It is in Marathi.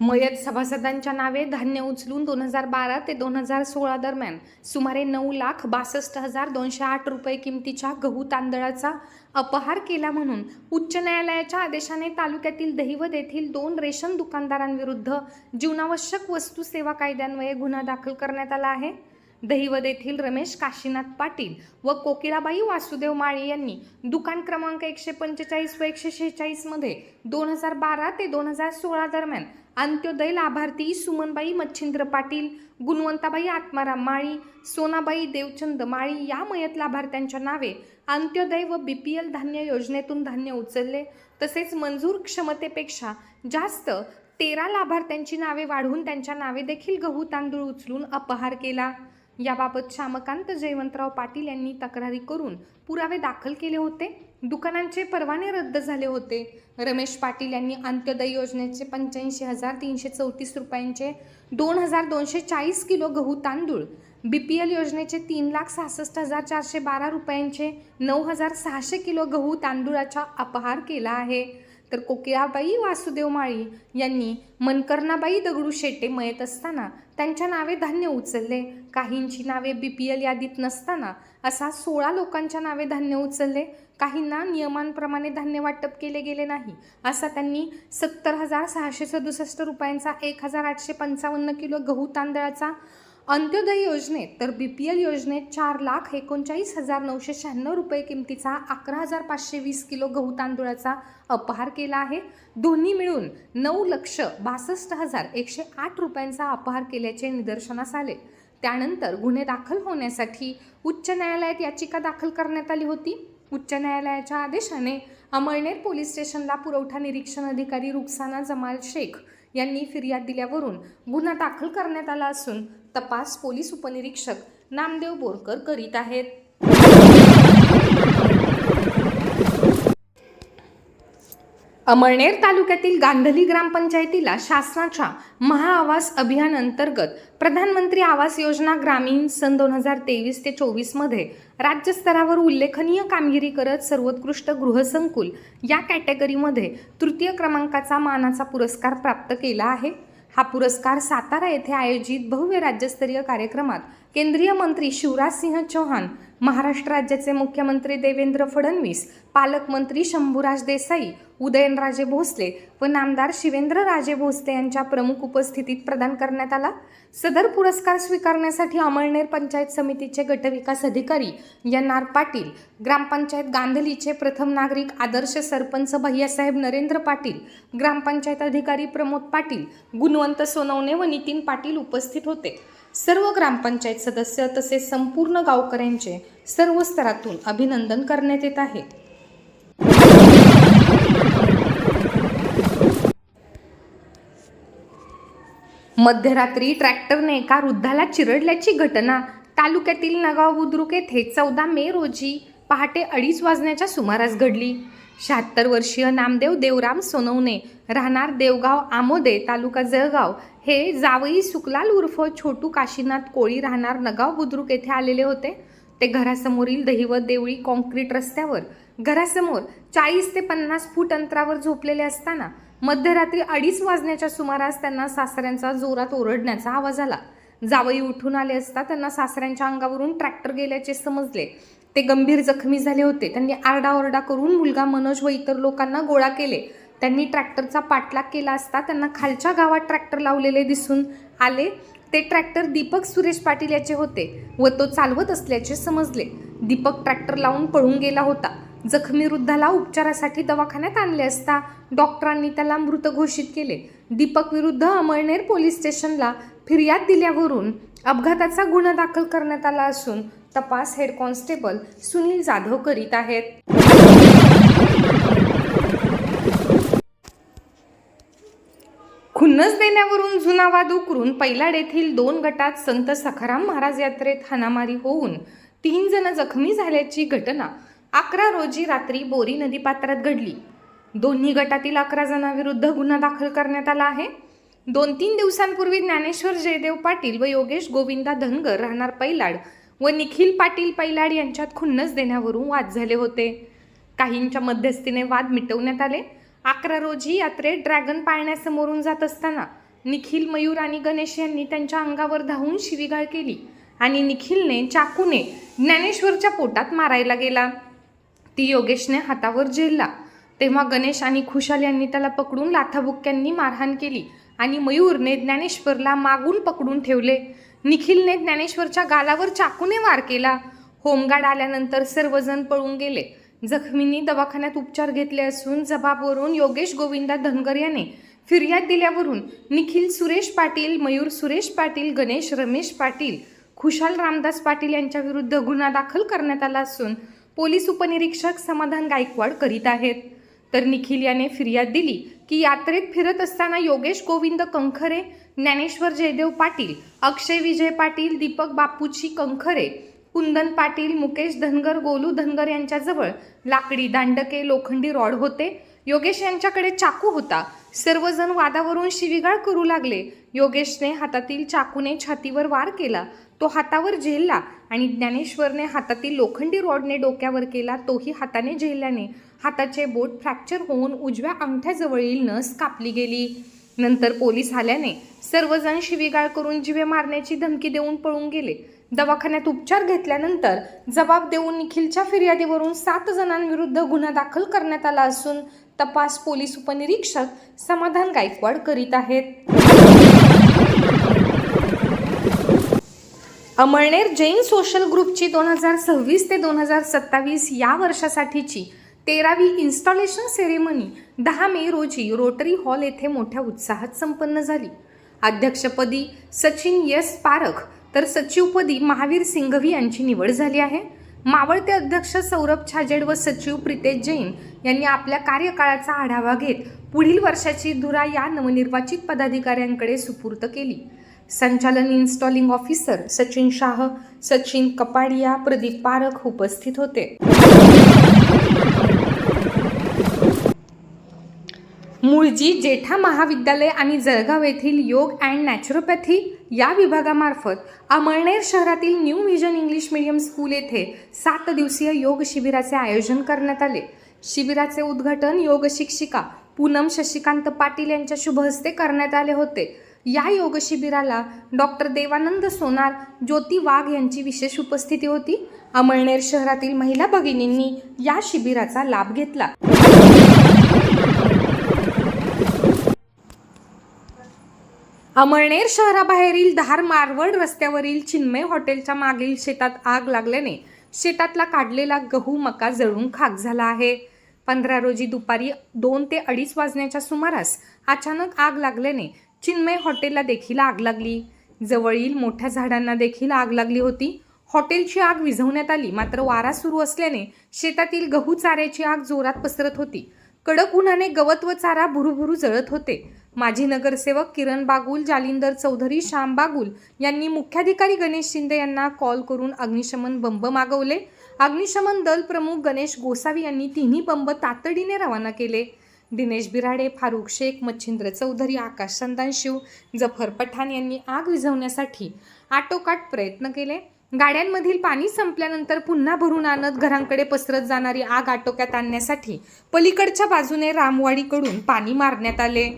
मयत सभासदांच्या नावे धान्य उचलून 2012 ते 2016 दरम्यान सुमारे 9,62,208 रुपये किमतीच्या गहू तांदळाचा अपहार केला म्हणून उच्च न्यायालयाच्या आदेशाने तालुक्यातील दहिवद येथील 2 रेशन दुकानदारांविरुद्ध जीवनावश्यक वस्तू सेवा कायद्यान्वये गुन्हा दाखल करण्यात आला आहे। दहिवद येथील रमेश काशीनाथ पाटील व कोकिळाबाई वासुदेव माळी यांनी दुकान क्रमांक 145 व 146 मध्ये 2012 ते 2016 दरम्यान अंत्योदय लाभार्थी सुमनबाई मच्छिंद्र पाटील, गुणवंताबाई आत्माराम माळी, सोनाबाई देवचंद माळी या मयत लाभार्थ्यांच्या नावे अंत्योदय व BPL धान्य योजनेतून धान्य उचलले। तसेच मंजूर क्षमतेपेक्षा जास्त 13 लाभार्थ्यांची नावे वाढवून त्यांच्या नावे देखील गहू तांदूळ उचलून अपहार केला। याबाबत श्यामकांत जयवंतराव पाटील यांनी तक्रारी करून पुरावे दाखल केले होते। दुकानांचे परवाने रद्द झाले होते। रमेश पाटील यांनी अंत्योदय योजनेचे 85,334 रुपयांचे 2,240 किलो गहू तांदूळ, BPL योजनेचे 3,66,412 रुपयांचे 9,600 किलो गहू तांदूळाचा अपहार केला आहे। तर कोकिळाबाई वासुदेव माळी यांनी मनकर्णाबाई दगडू शेटे मयत असताना त्यांच्या नावे धान्य उचलले। काहींची नावे BPL यादीत नसताना असा 16 लोकांच्या नावे धान्य उचलले। काहींना नियमांप्रमाणे धान्य वाटप केले गेले नाही असा त्यांनी 70,667 रुपयांचा 1,855 किलो गहू तांदळाचा अंत्योदय योजनेत तर BPL योजनेत 4,39,996 रुपये किमतीचा 11,520 किलो गहू तांदूळाचा अपहार केला आहे। दोन्ही मिळून 9,62,108 रुपयांचा अपहार केल्याचे निदर्शनास आले। त्यानंतर गुन्हे दाखल होण्यासाठी उच्च न्यायालयात याचिका दाखल करण्यात आली होती। उच्च न्यायालयाच्या आदेशाने अमळनेर पोलीस स्टेशनला पुरवठा निरीक्षण अधिकारी रुखसाना जमाल शेख यांनी फिर्याद दिल्यावरून गुन्हा दाखल करण्यात आला असून तपास पोलीस उपनिरीक्षक नामदेव बोरकर करीत आहेत। अमळनेर तालुक्यातील गांधली ग्रामपंचायतीला शासनाच्या महाआवास अभियान अंतर्गत प्रधानमंत्री आवास योजना ग्रामीण सन 2023 ते 24 मध्ये राज्यस्तरावर उल्लेखनीय कामगिरी करत सर्वोत्कृष्ट गृहसंकुल या कॅटेगरीमध्ये तृतीय क्रमांकाचा मानाचा पुरस्कार प्राप्त केला आहे। हा पुरस्कार सातारा येथे आयोजित भव्य राज्यस्तरीय कार्यक्रमात केंद्रीय मंत्री शिवराज सिंह चौहान, महाराष्ट्र राज्याचे मुख्यमंत्री देवेंद्र फडणवीस, पालकमंत्री शंभूराज देसाई, उदयनराजे भोसले व नामदार शिवेंद्रराजे भोसले यांच्या प्रमुख उपस्थितीत प्रदान करण्यात आला। सदर पुरस्कार स्वीकारण्यासाठी अमळनेर पंचायत समितीचे गटविकास अधिकारी NR पाटील, ग्रामपंचायत गांधलीचे प्रथम नागरिक आदर्श सरपंच भैयासाहेब नरेंद्र पाटील, ग्रामपंचायत अधिकारी प्रमोद पाटील, गुणवंत सोनवणे व नितीन पाटील उपस्थित होते। सर्व ग्रामपंचायत सदस्य तसेच संपूर्ण गावकऱ्यांचे सर्व स्तरातून अभिनंदन करण्यात येत आहे। मध्यरात्री ट्रॅक्टरने एका वृद्धाला चिरडल्याची घटना तालुक्यातील नगाव बुद्रुक येथे 14 मे रोजी पहाटे 2:30 वाजण्याच्या सुमारास घडली। 76 वर्षीय नामदेव देवराम सोनवणे राहणार देवगाव आमोदे तालुका जळगाव हे जावई सुकलाल उर्फ छोटू काशीनाथ कोळी राहणार नगाव बुद्रुक येथे आलेले होते। ते घरासमोरील दहिवद देवळी कॉन्क्रीट रस्त्यावर घरासमोर 40 ते 50 फूट अंतरावर झोपलेले असताना मध्यरात्री 2:30 वाजण्याच्या सुमारास त्यांना सासऱ्यांचा जोरात ओरडण्याचा आवाज आला। जावई उठून आले असता त्यांना सासऱ्यांच्या अंगावरून ट्रॅक्टर गेल्याचे समजले। ते गंभीर जखमी झाले होते। त्यांनी आरडाओरडा करून मुलगा मनोज व इतर लोकांना गोळा केले। त्यांनी ट्रॅक्टरचा पाठलाग केला असता त्यांना खालच्या गावात ट्रॅक्टर लावलेले दिसून आले। ते ट्रॅक्टर दीपक सुरेश पाटील याचे होते व तो चालवत असल्याचे समजले। दीपक ट्रॅक्टर लावून पळून गेला होता। जखमी वृद्धाला उपचारासाठी दवाखान्यात आणले असता डॉक्टरांनी त्याला मृत घोषित केले। दीपक विरुद्ध अमळनेर पोलीस स्टेशनला फिर्याद दिल्यावरून अपघाताचा गुन्हा दाखल करण्यात आला असून तपास हेड कॉन्स्टेबल सुनील जाधव करीत आहेत। खुन्नस देण्यावरून जुना वाद उकरून पैलाड येथील 2 गटात संत सखाराम महाराज यात्रेत हाणामारी होऊन 3 जण जखमी झाल्याची घटना 11 रोजी रात्री बोरी नदीपात्रात घडली। दोन्ही गटातील 11 जणांविरुद्ध गुन्हा दाखल करण्यात आला आहे। 2-3 दिवसांपूर्वी ज्ञानेश्वर जयदेव पाटील व योगेश गोविंदा धनगर राहणार पैलाड व निखिल पाटील पैलाड यांच्यात खुन्नस देण्यावरून वाद झाले होते। काहींच्या मध्यस्थीने वाद मिटवण्यात आले। 11 रोजी यात्रेत ड्रॅगन पाळण्यासमोरून जात असताना निखिल, मयूर आणि गणेश यांनी त्यांच्या अंगावर धावून शिवीगाळ केली आणि निखिलने चाकूने ज्ञानेश्वरच्या पोटात मारायला गेला. ती योगेशने हातावर झेलला. तेव्हा गणेश आणि खुशाल यांनी त्याला पकडून लाथाबुक्क्यांनी मारहाण केली आणि मयूरने ज्ञानेश्वरला मागून पकडून ठेवले. निखिलने ज्ञानेश्वरच्या गालावर चाकूने वार केला. होमगार्ड आल्यानंतर सर्वजण पळून गेले. जखमींनी दवाखान्यात उपचार घेतले असून जबाबवरून योगेश गोविंदा धनगर याने फिर्याद दिल्यावरून निखिल सुरेश पाटील, मयूर सुरेश पाटील, गणेश रमेश पाटील, खुशाल रामदास पाटील यांच्या विरुद्ध गुन्हा दाखल करण्यात आला असून पोलीस उपनिरीक्षक समाधान गायकवाड करीत आहेत. तर निखिल याने फिर्याद दिली की यात्रेत फिरत असताना योगेश गोविंद कंखरे, ज्ञानेश्वर जयदेव पाटील, अक्षय विजय पाटील, दीपक बापूची कंखरे, कुंदन पाटील, मुकेश धनगर, गोलू धनगर यांच्याजवळ लाकडी दांडके, लोखंडी रॉड होते. योगेश यांच्याकडे चाकू होता. सर्वजण वादावरून शिवीगाळ करू लागले. योगेशने हातातील चाकूने छातीवर वार केला. तो हातावर झेलला आणि ज्ञानेश्वरने हातातील लोखंडी रॉडने डोक्यावर केला. तोही हाताने झेलल्याने हाताचे बोट फ्रॅक्चर होऊन उजव्या अंगठ्याजवळील नस कापली गेली. नंतर पोलीस आल्याने सर्वजण शिवीगाळ करून जीवे मारण्याची धमकी देऊन पळून गेले. दवाखान्यात उपचार घेतल्यानंतर जबाब देऊन निखिलच्या फिर्यादीवरून 7 जणांविरुद्ध गुन्हा दाखल करण्यात आला असून तपास पोलीस उपनिरीक्षक समाधान गायकवाड करीत आहेत. अमळनेर जैन सोशल ग्रुपची 2026 ते 2027 या वर्षासाठीची 13वी इन्स्टॉलेशन सेरेमनी 10 मे रोजी रोटरी हॉल येथे मोठ्या उत्साहात संपन्न झाली. अध्यक्षपदी सचिन एस पारख तर सचिवपदी महावीर सिंघवी यांची निवड झाली आहे. मावळते अध्यक्ष सौरभ छाजेड व सचिव प्रितेश जैन यांनी आपल्या कार्यकाळाचा आढावा घेत पुढील वर्षाची धुरा या नवनिर्वाचित पदाधिकाऱ्यांकडे सुपूर्द केली. संचालन इन्स्टॉलिंग ऑफिसर सचिन शाह, सचिन कपाडिया, प्रदीप पारख उपस्थित होते. मुळजी जेठा महाविद्यालय आणि जळगाव येथील योग अँड नॅचरोपॅथी या विभागामार्फत अमळनेर शहरातील new vision English medium school येथे 7 दिवसीय योग शिबिराचे आयोजन करण्यात आले. शिबिराचे उद्घाटन योग शिक्षिका पूनम शशिकांत पाटील यांच्या शुभ हस्ते करण्यात आले होते. या योग शिबिराला डॉक्टर देवानंद सोनार, ज्योती वाघ यांची विशेष उपस्थिती होती. अमळनेर शहरातील महिला भगिनींनी या शिबिराचा लाभ घेतला. अमळनेर शहराबाहेरील धार मारवड रस्त्यावरील चिन्मय हॉटेलच्या मागील शेतात आग लागल्याने शेतातला काढलेला गहू मका जळून खाक झाला आहे. 15 रोजी दुपारी 2 ते 2:30 वाजण्याच्या सुमारास अचानक आग लागल्याने चिन्मय हॉटेलला देखील आग लागली. जवळील मोठ्या झाडांना देखील आग लागली होती. हॉटेलची आग विझवण्यात आली, मात्र वारा सुरू असल्याने शेतातील गहू चाऱ्याची आग जोरात पसरत होती. कडक उन्हाने गवत व चारा भुरूभुरू जळत होते. माजी नगरसेवक किरण बागुल, जालिंदर चौधरी, श्याम बागुल यांनी मुख्याधिकारी गणेश शिंदे यांना कॉल करून अग्निशमन बंब मागवले. अग्निशमन दल प्रमुख गणेश गोसावी यांनी तिन्ही बंब तातडीने रवाना केले. दिनेश बिराडे, फारुख शेख, मच्छिंद्र चौधरी, आकाश संदानशिव, जफर पठाण यांनी आग विझवण्यासाठी आटोकाट प्रयत्न केले. गाड्यांमधील पाणी संपल्यानंतर पुन्हा भरून आणत घरांकडे पसरत जाणारी आग आटोक्यात आणण्यासाठी पलीकडच्या बाजूने रामवाडीकडून पाणी मारण्यात आले.